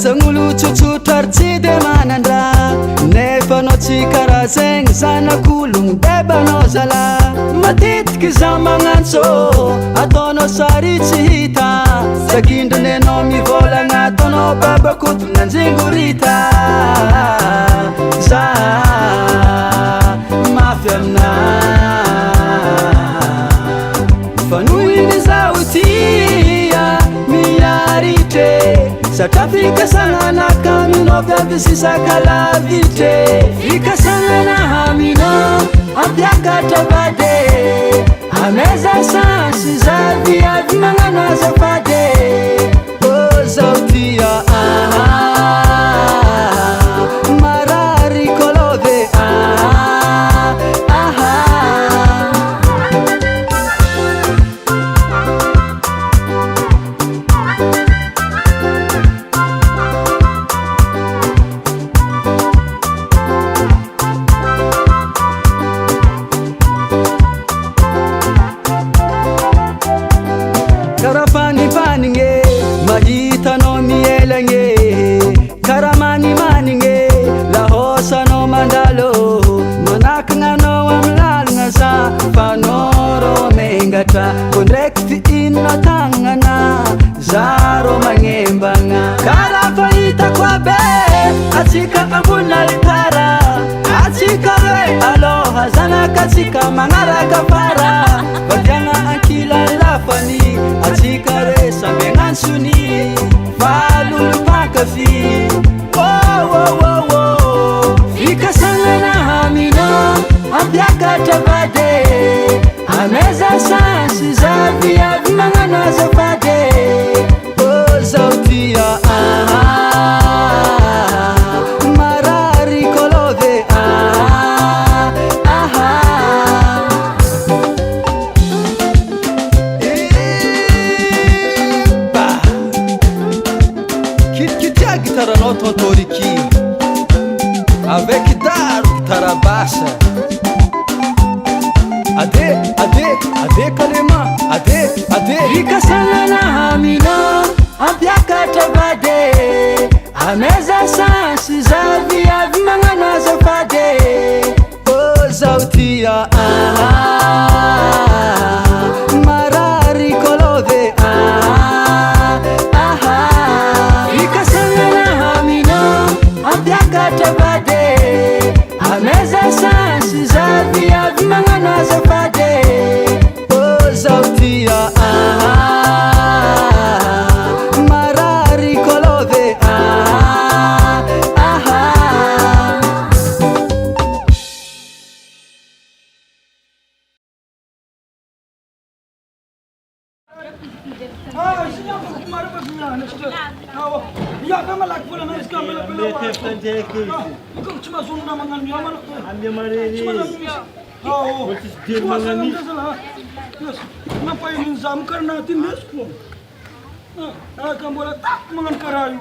karazan'olo tsotsotra ary tsy de manandra nefa anao tsy karaha zegny zanak'ologno bebanao zala matetiky za magnantso ataonao sary tsy hita sakindrany anao mivolagna ataonao babakotogna anjengorita za mafy amina fanohiny zaho tia miaritre satria fikasagnanaka aminao viavy sisakalavitre fikasagnana aminao ampiakatra vade ameza sansy zavy avy magnano azafade ô zaho tia marary kolove Karapanipanige mahitanao mielagne karamanimanige lahosanao mandalo manakananao amlalagna za fanoro mengatra kondraiky fiinona tagnana zaro magnembagna kara fahitako abe atsika ambony altara atsika hoe aloha zanakatsika magnaraka fara vadiagna ankila lafany atsika re sambegnantsony valolo mpankafy fikasagnana aminao ampiakatra vade ameza sansy zavy avy magnano azafade ô zaho tia marary kolove Guitaranao tontoriki avec daro guitara bassa ade kalema ade fikasagnana aminao ampiakatra vade ameza sansy zavy avy magnano azafade ô zaho tia marary kolove ampiakatra vade ameza sansy zavy avy magnano azafade ô zaho tia marary kolove Ngapain zam karena tindas pun. Kamu boleh tak mengan karayu.